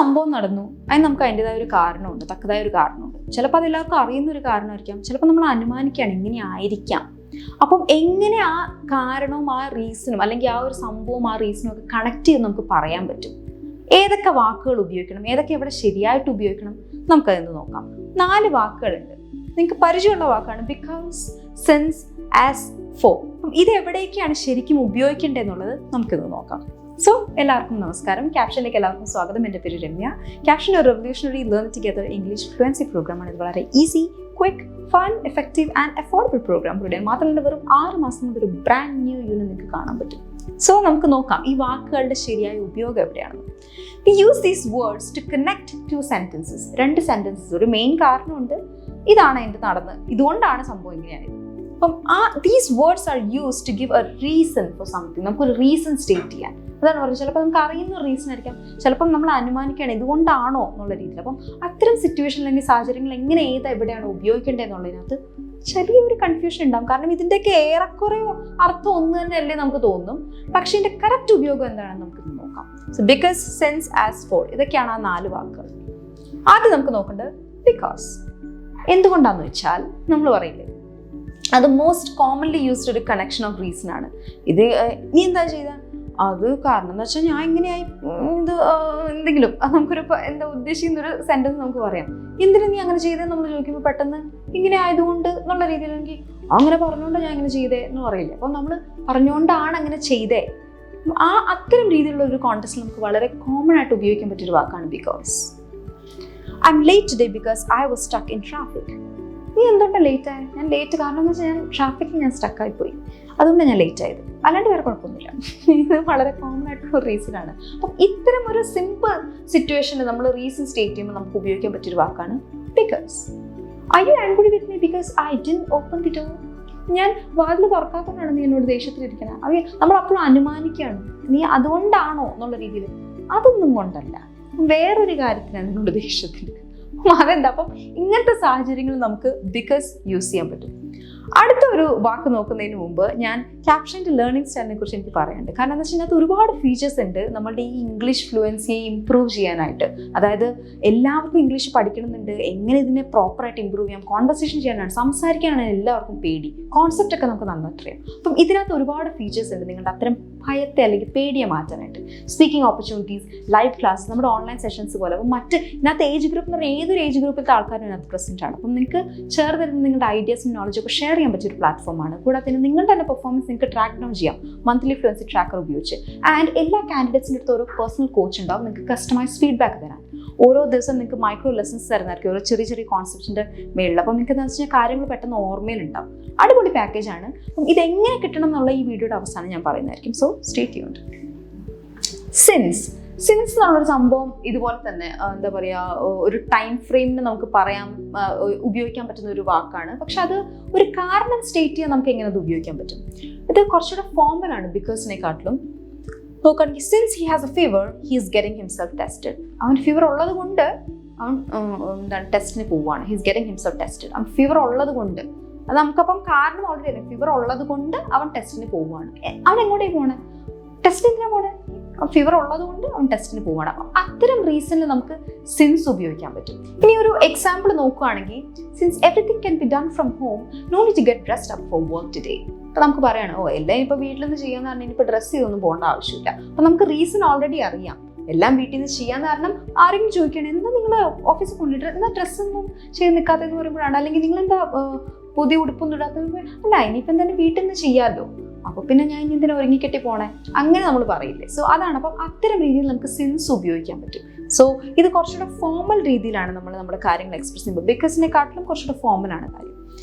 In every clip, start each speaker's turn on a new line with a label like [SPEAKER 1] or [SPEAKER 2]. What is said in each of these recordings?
[SPEAKER 1] സംഭവം നടന്നു, അതിന് നമുക്ക് അതിൻ്റെതായ ഒരു കാരണമുണ്ട്, തക്കതായ ഒരു കാരണമുണ്ട്. ചിലപ്പോൾ അതെല്ലാവർക്കും അറിയുന്ന ഒരു കാരണമായിരിക്കാം, ചിലപ്പോൾ നമ്മൾ അനുമാനിക്കുകയാണ് ഇങ്ങനെ ആയിരിക്കാം. അപ്പം എങ്ങനെ ആ കാരണവും ആ റീസണും അല്ലെങ്കിൽ ആ ഒരു സംഭവം ആ റീസണും ഒക്കെ കണക്ട് ചെയ്ത് നമുക്ക് പറയാൻ പറ്റും. ഏതൊക്കെ വാക്കുകൾ ഉപയോഗിക്കണം, ഏതൊക്കെ എവിടെ ശരിയായിട്ട് ഉപയോഗിക്കണം, നമുക്കതെന്ന് നോക്കാം. 4 വാക്കുകളുണ്ട്. നിങ്ങൾക്ക് പരിചയമുള്ള വാക്കാണ് ബിക്കോസ്, സിൻസ്, ആസ്, ഫോർ. അപ്പം ഇത് എവിടേക്കാണ് ശരിക്കും ഉപയോഗിക്കേണ്ടതെന്നുള്ളത് നമുക്കിന്ന് നോക്കാം. സോ എല്ലാവർക്കും നമസ്കാരം. ക്യാപ്ഷനിലേക്ക് എല്ലാവർക്കും സ്വാഗതം. എൻ്റെ പേര് രമ്യ. ക്യാപ്ഷൻ ഒരു revolutionary learn together English fluency പ്രോഗ്രാമാണ്. ഇത് വളരെ easy, quick, fun, effective and affordable program കൂടിയാണ്. മാത്രമല്ല വെറും 6 മാസം കൊണ്ട് ഒരു ബ്രാൻഡ് ന്യൂ യൂണിറ്റ് നിങ്ങൾക്ക് കാണാൻ പറ്റും. സോ നമുക്ക് നോക്കാം ഈ വാക്കുകളുടെ ശരിയായ ഉപയോഗം എവിടെയാണെന്ന്. We use these words to connect 2 sentences. 2 sentences. ഒരു മെയിൻ കാരണമുണ്ട്, ഇതാണ് എൻ്റെ നടന്നത്, ഇതുകൊണ്ടാണ് സംഭവം ഇങ്ങനെയായത്. അപ്പം these words are used to give a reason for something. നമുക്കൊരു റീസൺ സ്റ്റേറ്റ് ചെയ്യാൻ. അതാണ് പറയുന്നത്. ചിലപ്പോൾ നമുക്ക് അറിയുന്ന ഒരു റീസൺ ആയിരിക്കാം, ചിലപ്പം നമ്മൾ അനുമാനിക്കുകയാണ് ഇതുകൊണ്ടാണോ എന്നുള്ള രീതിയിൽ. അപ്പം അത്തരം സിറ്റുവേഷൻ അല്ലെങ്കിൽ സാഹചര്യങ്ങൾ എങ്ങനെ എവിടെയാണ് ഉപയോഗിക്കേണ്ടത് എന്നുള്ളതിനകത്ത് ചെറിയൊരു കൺഫ്യൂഷൻ ഉണ്ടാകും. കാരണം ഇതിൻ്റെയൊക്കെ ഏറെക്കുറെ അർത്ഥം ഒന്ന് തന്നെയല്ലേ നമുക്ക് തോന്നും. പക്ഷേ ഇതിൻ്റെ കറക്റ്റ് ഉപയോഗം എന്താണെന്ന് നമുക്ക് നോക്കാം. So because, since, as, for, ഇതൊക്കെയാണ് ആ 4 വാക്കുകൾ. ആദ്യം നമുക്ക് നോക്കേണ്ടത് ബിക്കോസ്. എന്തുകൊണ്ടാന്ന് വെച്ചാൽ നമ്മൾ പറയില്ലേ, അത് മോസ്റ്റ് കോമൺലി യൂസ്ഡ് ഒരു കണക്ഷൻ ഓഫ് റീസൺ ആണ്. ഇത് നീ എന്താ ചെയ്ത, അത് കാരണം എന്ന് വെച്ചാൽ ഞാൻ ഇങ്ങനെയായി, ഇത് എന്തെങ്കിലും നമുക്കൊരു എന്താ ഉദ്ദേശിക്കുന്ന ഒരു സെന്റൻസ് നമുക്ക് പറയാം. എന്തിനാ നീ അങ്ങനെ ചെയ്തതെന്ന് നമ്മൾ ചോദിക്കുമ്പോൾ പെട്ടെന്ന് ഇങ്ങനെ ആയതുകൊണ്ട് എന്നുള്ള രീതിയിൽ എനിക്ക് അങ്ങനെ പറഞ്ഞുകൊണ്ട് ഞാൻ ഇങ്ങനെ ചെയ്തേ എന്ന് പറയില്ലേ. അപ്പം നമ്മൾ പറഞ്ഞുകൊണ്ടാണ് അങ്ങനെ ചെയ്തേ. അത്തരം രീതിയിലുള്ള ഒരു കോണ്ടെക്സ്റ്റിൽ നമുക്ക് വളരെ കോമൺ ആയിട്ട് ഉപയോഗിക്കാൻ പറ്റിയൊരു വാക്കാണ് because. I M late today because I was stuck in traffic. നീ എന്തുകൊണ്ടാണ് ലേറ്റ് ആയത്? ഞാൻ ലേറ്റ് കാരണം എന്ന് വെച്ചാൽ ട്രാഫിക്കിൽ ഞാൻ സ്റ്റക്കായിപ്പോയി, അതുകൊണ്ടാണ് ഞാൻ ലേറ്റ് ആയത്, അല്ലാണ്ട് വേറെ കുഴപ്പമൊന്നുമില്ല. ഇത് വളരെ കോമൺ ആയിട്ടുള്ള റീസൺ ആണ്. അപ്പം ഇത്തരം ഒരു സിമ്പിൾ സിറ്റുവേഷനിൽ നമ്മൾ റീസൺ സ്റ്റേറ്റ് ചെയ്യുമ്പോൾ നമുക്ക് ഉപയോഗിക്കാൻ പറ്റിയൊരു വാക്കാണ് because. Are you angry with me because I didn't open the door? ഞാൻ വാതിൽ തുറക്കാത്തതുകൊണ്ടാണ് നീ എന്നോട് ദേഷ്യത്തിലിരിക്കുന്നത്. അത് നമ്മൾ അപ്പോഴും അനുമാനിക്കുകയാണ്, നീ അതുകൊണ്ടാണോ എന്നുള്ള രീതിയിൽ. അതൊന്നും കൊണ്ടല്ല, വേറൊരു കാര്യത്തിനാണ് എന്നോട് ദേഷ്യത്തിൽ. അതെന്താ? അപ്പം ഇങ്ങനത്തെ സാഹചര്യങ്ങളിൽ നമുക്ക് ബിക്കോസ് യൂസ് ചെയ്യാൻ പറ്റും. അടുത്ത ഒരു വാക്ക് നോക്കുന്നതിന് മുമ്പ് ഞാൻ ക്യാപ്ഷൻ്റെ ലേണിംഗ് സ്റ്റൈലിനെ കുറിച്ച് എനിക്ക് പറയാനുണ്ട്. കാരണം എന്താ വെച്ചാൽ ഇതിനകത്ത് ഒരുപാട് ഫീച്ചേഴ്സ് ഉണ്ട് നമ്മളുടെ ഈ ഇംഗ്ലീഷ് ഫ്ലുവൻസിയെ ഇമ്പ്രൂവ് ചെയ്യാനായിട്ട്. അതായത് എല്ലാവർക്കും ഇംഗ്ലീഷ് പഠിക്കണമെന്നുണ്ട്, എങ്ങനെ ഇതിനെ പ്രോപ്പറായിട്ട് ഇമ്പ്രൂവ് ചെയ്യാം, കോൺവെർസേഷൻ ചെയ്യാനാണ്, സംസാരിക്കാനാണ് എല്ലാവർക്കും പേടി, കോൺസെപ്റ്റ് ഒക്കെ നമുക്ക് നന്നായിട്ട് അറിയാം. അപ്പം ഇതിനകത്ത് ഒരുപാട് ഫീച്ചേഴ്സ് ഉണ്ട് നിങ്ങളുടെ അത്തരം ഭയത്തെ അല്ലെങ്കിൽ പേടിയെ മാറ്റാനായിട്ട്. സ്പീക്കിംഗ് ഓപ്പർച്യൂണിറ്റീസ്, ലൈവ് ക്ലാസ്, നമ്മുടെ ഓൺലൈൻ സെഷൻസ് പോലെ. അപ്പം മറ്റ് ഇതിനകത്ത് ഏജ് ഗ്രൂപ്പ് എന്ന് പറഞ്ഞാൽ ഏതൊരു ഏജ് ഗ്രൂപ്പിലത്തെ ആൾക്കാരും ഇതിനകത്ത് പ്രസൻറ്റ് ആണ്. അപ്പം നിങ്ങൾക്ക് ചേർന്നിരുന്ന് നിങ്ങളുടെ ഐഡിയാസും നോളജൊക്കെ ഷെയർ ചെയ്യാൻ പറ്റിയൊരു പ്ലാറ്റ്ഫോമാണ്. കൂടാതെ നിങ്ങളുടെ തന്നെ പെർഫോമൻസ് നിങ്ങൾക്ക് ട്രാക്ക് ഡൗൺ ചെയ്യാം മന്ത്ലി ഫ്ലുവൻസി ട്രാക്കർ ഉപയോഗിച്ച്. ആൻഡ് എല്ലാ കാൻഡിഡേറ്റ്സിൻ്റെ അടുത്ത് ഓരോ പേഴ്സണൽ കോച്ച് ഉണ്ടാവും നിങ്ങൾക്ക് കസ്റ്റമൈസ് ഫീഡ്ബാക്ക് തരാൻ. ഓരോ ദിവസം നിങ്ങൾക്ക് മൈക്രോ ലെസൺസ് തരുന്നതായിരിക്കും ഓരോ ചെറിയ ചെറിയ കോൺസെപ്റ്റിൻ്റെ മേളിൽ. അപ്പം നിങ്ങൾക്ക് എന്താണെന്ന് വെച്ചാൽ കാര്യങ്ങൾ പെട്ടെന്ന് ഓർമ്മയിലുണ്ടാവും. അടിപൊളി പാക്കേജാണ്. അപ്പം ഇതെങ്ങനെ കിട്ടണം എന്നുള്ള ഈ വീഡിയോയുടെ അവസാനം ഞാൻ പറയുന്നതായിരിക്കും. So stay tuned. സിൻസ് എന്നുള്ളൊരു സംഭവം ഇതുപോലെ തന്നെ എന്താ പറയുക, ഒരു ടൈം ഫ്രെയിമിന് നമുക്ക് ഉപയോഗിക്കാൻ പറ്റുന്ന ഒരു വാക്കാണ്. പക്ഷെ അത് ഒരു കാരണം സ്റ്റേറ്റ് ചെയ്യാൻ നമുക്ക് എങ്ങനെ അത് ഉപയോഗിക്കാൻ പറ്റും? ഇത് കുറച്ചുകൂടെ ഫോമലാണ് ബിക്കോസിനെക്കാട്ടിലും. നോക്കുകയാണെങ്കിൽ since he has A fever he is getting himself tested. അവൻ ഫീവർ ഉള്ളത് കൊണ്ട് അവൻ എന്താണ് ടെസ്റ്റിന് പോവുകയാണ്. He is getting himself tested. അവൻ ഫീവർ ഉള്ളത് കൊണ്ട്, അത് നമുക്കപ്പം കാരണം ഓൾറെഡി അറിയാം. ഫീവർ ഉള്ളത് കൊണ്ട് അവൻ ടെസ്റ്റിന് പോവുകയാണ്. അവൻ എങ്ങോട്ടേക്ക് പോകണേ? ടെസ്റ്റ് എന്തിനാ പോണേ? ഫീവർ ഉള്ളത് കൊണ്ട് അവൻ ടെസ്റ്റിന് പോവാണ്. അപ്പം അത്തരം റീസണിൽ നമുക്ക് സിൻസ് ഉപയോഗിക്കാൻ പറ്റും. ഇനി ഒരു എക്സാമ്പിൾ നോക്കുകയാണെങ്കിൽ, since everything can be done from home no need to get dressed up for work today. അപ്പം നമുക്ക് പറയണം, എല്ലാം ഇപ്പോൾ വീട്ടിൽ നിന്ന് ചെയ്യാന്ന് പറഞ്ഞാൽ ഇനിയിപ്പോൾ ഡ്രസ്സ് ചെയ്തൊന്നും പോകേണ്ട ആവശ്യമില്ല. അപ്പം നമുക്ക് റീസൺ ഓൾറെഡി അറിയാം. എല്ലാം വീട്ടിൽ നിന്ന് ചെയ്യാന്ന് കാരണം ആരെങ്കിലും ചോദിക്കുകയാണ്, എന്താ നിങ്ങൾ ഓഫീസിൽ കൊണ്ടിട്ട് എന്താ ഡ്രസ്സൊന്നും ചെയ്ത് നിൽക്കാത്തതെന്ന് പറയുമ്പോഴാണ്, അല്ലെങ്കിൽ നിങ്ങളെന്താ പുതിയ ഉടുപ്പൊന്നും ഇടാത്തത്, അല്ല ഇനിയിപ്പം തന്നെ വീട്ടിൽ നിന്ന് ചെയ്യാമല്ലോ, അപ്പോൾ പിന്നെ ഞാൻ ഇനി എന്തിനാ ഒരുങ്ങിക്കെട്ടി പോണേ, അങ്ങനെ നമ്മൾ പറയില്ലേ. സോ അതാണ്. അപ്പം അത്തരം രീതിയിൽ നമുക്ക് സിൻസ് ഉപയോഗിക്കാൻ പറ്റും. സോ ഇത് കുറച്ചുകൂടെ ഫോമൽ രീതിയിലാണ് നമ്മൾ നമ്മുടെ കാര്യങ്ങൾ എക്സ്പ്രസ് ചെയ്യുമ്പോൾ. ബിക്കോസിനെക്കാട്ടിലും കുറച്ചുകൂടെ ഫോമലാണ് കാര്യം.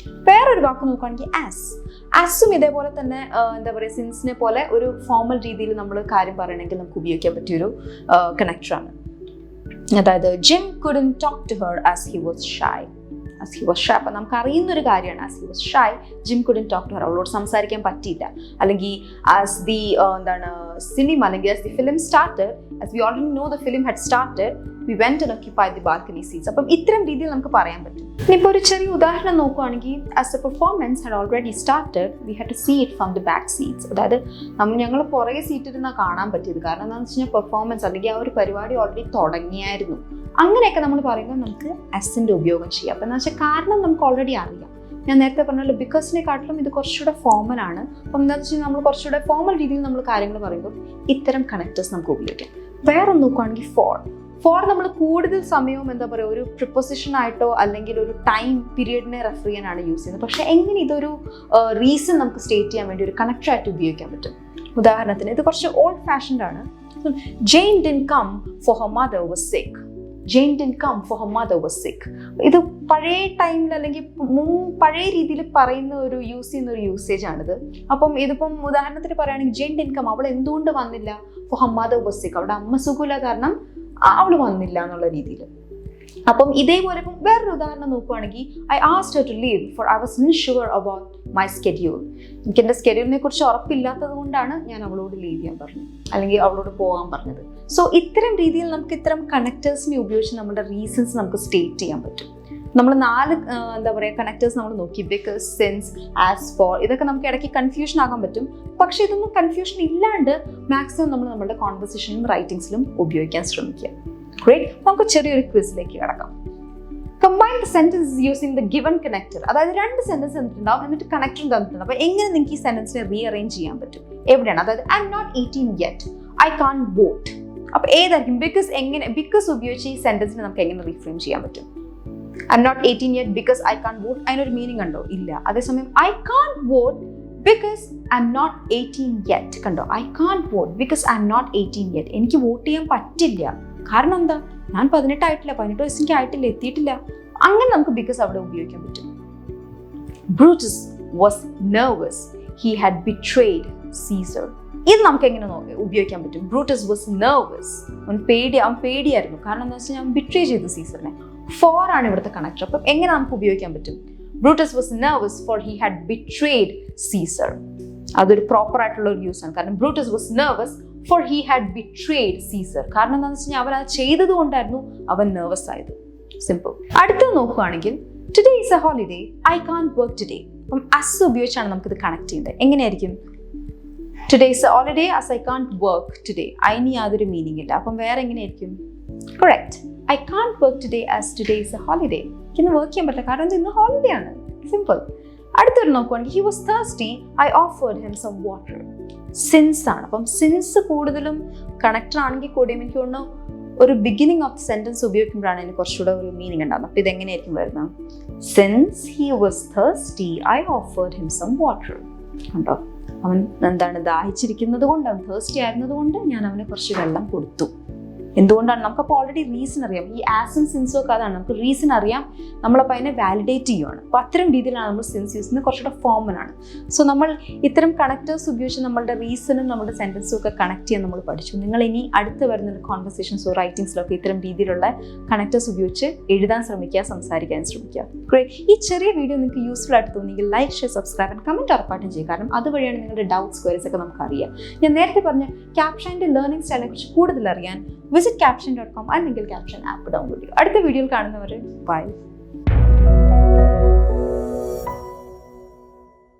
[SPEAKER 1] വേറൊരു വാക്ക് നോക്കുകയാണെങ്കിൽ ആസും ഇതേപോലെ തന്നെ എന്താ പറയുക, സിൻസിനെ പോലെ ഒരു ഫോമൽ രീതിയിൽ നമ്മൾ കാര്യം പറയണമെങ്കിൽ നമുക്ക് ഉപയോഗിക്കാൻ പറ്റിയൊരു കണക്ടറാണ്. അതായത് gym couldn't talk to her as he was shy. അപ്പം നമുക്ക് അറിയുന്നൊരു കാര്യമാണ്. As he was shy Jim couldn't talk to her. അവളോട് സംസാരിക്കാൻ പറ്റിയില്ല. അല്ലെങ്കിൽ as the cinema, like as the film started, as we already know the film had started, we went and occupied the balcony seats. അപ്പം ഇത്തരം രീതിയിൽ നമുക്ക് പറയാൻ പറ്റും. ഇനിയിപ്പോൾ ഒരു ചെറിയ ഉദാഹരണം നോക്കുകയാണെങ്കിൽ, as the performance had already started, we had to see it from the back seats. അതായത് ഞങ്ങൾ പുറകെ സീറ്റിരുന്നാൽ കാണാൻ പറ്റിയത്. കാരണം എന്താണെന്ന് വെച്ച് കഴിഞ്ഞാൽ പെർഫോമൻസ് അല്ലെങ്കിൽ ആ ഒരു പരിപാടി ഓൾറെഡി തുടങ്ങിയായിരുന്നു. അങ്ങനെയൊക്കെ നമ്മൾ പറയുമ്പോൾ നമുക്ക് അസിൻ്റെ ഉപയോഗം ചെയ്യാം. അപ്പം എന്താ വെച്ചാൽ കാരണം നമുക്ക് ഓൾറെഡി അറിയാം. ഞാൻ നേരത്തെ പറഞ്ഞല്ലോ, ബിക്കോസിനെക്കാട്ടിലും ഇത് കുറച്ചുകൂടെ ഫോമൽ ആണ്. അപ്പം എന്താണെന്ന് വെച്ച് കഴിഞ്ഞാൽ നമ്മൾ കുറച്ചുകൂടെ ഫോമൽ രീതിയിൽ നമ്മൾ കാര്യങ്ങൾ പറയുമ്പോൾ ഇത്തരം കണക്റ്റേഴ്സ് നമുക്ക് ഉപയോഗിക്കാം. വേറെ നോക്കുകയാണെങ്കിൽ ഫോർ നമ്മൾ കൂടുതൽ സമയവും എന്താ പറയുക, ഒരു പ്രിപ്പൊസിഷൻ ആയിട്ടോ അല്ലെങ്കിൽ ഒരു ടൈം പീരിയഡിനെ റെഫർ ചെയ്യാനാണ് യൂസ് ചെയ്യുന്നത്. പക്ഷേ എങ്ങനെ ഇതൊരു റീസൺ നമുക്ക് സ്റ്റേറ്റ് ചെയ്യാൻ വേണ്ടി ഒരു കണക്ടറായിട്ട് ഉപയോഗിക്കാൻ പറ്റും. ഉദാഹരണത്തിന് ഇത് കുറച്ച് ഓൾഡ് ഫാഷൻഡ് ആണ്. Jane didn't come for her mother was sick. Jane didn't come for her mother was sick. ഇത് പഴയ ടൈമിൽ അല്ലെങ്കിൽ പഴയ രീതിയിൽ പറയുന്ന ഒരു യൂസ് ചെയ്യുന്ന ഒരു യൂസേജ് ആണിത്. അപ്പം ഇതിപ്പം ഉദാഹരണത്തിന് പറയുകയാണെങ്കിൽ Jane didn't come, അവൾ എന്തുകൊണ്ട് വന്നില്ല, for her mother was sick, അവളുടെ അമ്മ സുഖമില്ല കാരണം അവൾ വന്നില്ല എന്നുള്ള രീതിയിൽ. അപ്പം ഇതേപോലെ ഇപ്പം വേറൊരു ഉദാഹരണം നോക്കുകയാണെങ്കിൽ, I asked her to leave for I was unsure about my schedule. എനിക്ക് എൻ്റെ സ്കെഡ്യൂളിനെ കുറിച്ച് ഉറപ്പില്ലാത്തത് കൊണ്ടാണ് ഞാൻ അവളോട് ലീവ് ചെയ്യാൻ പറഞ്ഞത് അല്ലെങ്കിൽ അവളോട് പോകാൻ പറഞ്ഞത്. സോ ഇത്തരം രീതിയിൽ നമുക്ക് ഇത്തരം കണക്റ്റേഴ്സിനെ ഉപയോഗിച്ച് നമ്മുടെ റീസൺസ് നമുക്ക് സ്റ്റേറ്റ് ചെയ്യാൻ പറ്റും. നമ്മൾ 4 എന്താ പറയുക കണക്റ്റേഴ്സ് നമ്മൾ നോക്കി, ബിക്കോസ്, സിൻസ്, ആസ് ഫോർ. ഇതൊക്കെ നമുക്ക് ഇടയ്ക്ക് കൺഫ്യൂഷൻ ആകാൻ പറ്റും. പക്ഷേ ഇതൊന്നും കൺഫ്യൂഷൻ ഇല്ലാണ്ട് മാക്സിമം നമ്മൾ നമ്മുടെ കോൺവെർസേഷനിലും റൈറ്റിംഗ്സിലും ഉപയോഗിക്കാൻ ശ്രമിക്കുക. ഗ്രേറ്റ്. നമുക്ക് ചെറിയൊരു ക്വിസിലേക്ക് കിടക്കാം. Combine the sentence using the given connector. അതായത് 2 സെന്റൻസ് തന്നിട്ടുണ്ടാവും, എന്നിട്ട് കണക്ടറും തന്നിട്ടുണ്ട്. അപ്പോൾ എങ്ങനെ നിങ്ങൾക്ക് ഈ സെന്റൻസിനെ റീഅറേഞ്ച് ചെയ്യാൻ പറ്റും, എവിടെയാണ്? അതായത് I M not 18 yet, I can't vote. അപ്പോൾ ഏതായിരിക്കും? ബിക്കോസ് എങ്ങനെ, ബിക്കോസ് ഉപയോഗിച്ച് ഈ സെന്റൻസിനെ നമുക്ക് എങ്ങനെ റീഫ്രെയിം ചെയ്യാൻ പറ്റും? I M not 18 yet because I can't vote. അതിനൊരു മീനിങ് ഉണ്ടോ? ഇല്ല. അതേസമയം I can't vote because I M not 18 yet. കണ്ടോ? I can't vote because I M not 18 yet. എനിക്ക് വോട്ട് ചെയ്യാൻ പറ്റില്ല. കാരണം എന്താ? ഞാൻ 18 ആയിട്ടില്ല, 18 വയസ്സെനിക്ക് ആയിട്ടില്ല, എത്തിയിട്ടില്ല. അങ്ങനെ നമുക്ക് ബിക്കോസ് അവിടെ ഉപയോഗിക്കാൻ പറ്റും. Brutus was nervous, he had betrayed Caesar. ഇത് നമുക്ക് എങ്ങനെ ഉപയോഗിക്കാൻ പറ്റും? ബ്രൂട്ടസ് വാസ് നെർവസ്, അവൻ പേടിയായിരുന്നു. കാരണം എന്താ വെച്ചാൽ ഞാൻ ബിട്രേ ചെയ്തു സീസറിനെ. ഫോർ ആണ് ഇവിടുത്തെ കണക്ടർ. അപ്പം എങ്ങനെ നമുക്ക് ഉപയോഗിക്കാൻ പറ്റും? Brutus was nervous for he had betrayed Caesar. അതൊരു പ്രോപ്പർ ആയിട്ടുള്ള ഒരു യൂസ് ആണ്. കാരണം Brutus was nervous for he had betrayed Caesar. കാരണം എന്താണെന്ന് വെച്ച് കഴിഞ്ഞാൽ അവൻ അത് ചെയ്തത് കൊണ്ടായിരുന്നു അവൻ നെർവസ് ആയത്. സിമ്പിൾ. അടുത്തത് നോക്കുകയാണെങ്കിൽ, today is a holiday, I can't work today. അപ്പം അസ് ഉപയോഗിച്ചാണ് നമുക്കിത് കണക്ട് ചെയ്യേണ്ടത്. എങ്ങനെയായിരിക്കും? Today is a holiday as I can't work today. അതിന് യാതൊരു മീനിങ് ഇല്ല. അപ്പം വേറെ എങ്ങനെയായിരിക്കും? Correct. I can't work today as today is a holiday. എനിക്കിന്ന് വർക്ക് ചെയ്യാൻ പറ്റില്ല കാരണം ഇന്ന് ഹോളിഡേ ആണ്. സിമ്പിൾ. അടുത്തൊരു നോക്കുകയാണെങ്കിൽ, he was thirsty, I offered him some water. Since ആണ്. അപ്പം സിൻസ് കൂടുതലും കണക്ടർ ആണെങ്കിൽ കൂടിയും എനിക്ക് തോന്നുന്നു ഒരു ബിഗിനിങ് ഓഫ് ദ സെന്റൻസ് ഉപയോഗിക്കുമ്പോഴാണ് അതിന് കുറച്ചുകൂടെ ഒരു മീനിങ് ഉണ്ടാകുന്നത്. അപ്പോൾ ഇതെങ്ങനെയായിരിക്കും വരുന്നത്? Since he was thirsty, I offered him some water. കണ്ടോ? അവൻ എന്താണ് ദാഹിച്ചിരിക്കുന്നത് കൊണ്ട്, അവൻ തേഴ്സ്റ്റി ആയിരുന്നത് കൊണ്ട് ഞാൻ അവന് കുറച്ച് വെള്ളം കൊടുത്തു. എന്തുകൊണ്ടാണ്? നമുക്കപ്പോൾ ഓൾറെഡി റീസൺ അറിയാം. ഈ ആസും സിൻസും ഒക്കെ അതാണ്, നമുക്ക് റീസൺ അറിയാം, നമ്മളപ്പോൾ അതിനെ വാലിഡേറ്റ് ചെയ്യുവാണ്. അപ്പോൾ അത്തരം രീതിയിലാണ് നമ്മൾ സിൻസ് യൂസ് ചെയ്യുന്നത്. കുറച്ചുകൂടെ ഫോമലാണ്. സോ നമ്മൾ ഇത്തരം കണക്റ്റേഴ്സ് ഉപയോഗിച്ച് നമ്മളുടെ റീസണും നമ്മുടെ സെൻറ്റൻസും ഒക്കെ കണക്ട് ചെയ്യാൻ നമ്മൾ പഠിച്ചു. നിങ്ങൾ ഇനി അടുത്ത് വരുന്ന കോൺവെർസേഷൻസോ റൈറ്റിംഗ്സിലൊക്കെ ഇത്തരം രീതിയിലുള്ള കണക്റ്റേഴ്സ് ഉപയോഗിച്ച് എഴുതാൻ ശ്രമിക്കുക, സംസാരിക്കാൻ ശ്രമിക്കുക. ഈ ചെറിയ വീഡിയോ നിങ്ങൾക്ക് യൂസ്ഫുൾ ആയിട്ട് തോന്നിയെങ്കിൽ like, share, subscribe and comment ഉറപ്പായിട്ടും ചെയ്യുക. കാരണം അതുവഴിയാണ് നിങ്ങളുടെ ഡൗട്ട്സ്, ക്വയറീസ് ഒക്കെ നമുക്ക് അറിയാം. ഞാൻ നേരത്തെ പറഞ്ഞ ക്യാപ്ഷൈൻ്റെ ലേണിംഗ് സ്റ്റൈലിനെ കുറിച്ച് കൂടുതൽ അറിയാൻ വിസിറ്റ് capshine.com അല്ലെങ്കിൽ Capshine ആപ്പ് ഡൗൺലോഡ് ചെയ്യുക. അടുത്ത വീഡിയോയിൽ കാണുന്നവരെ ബൈ.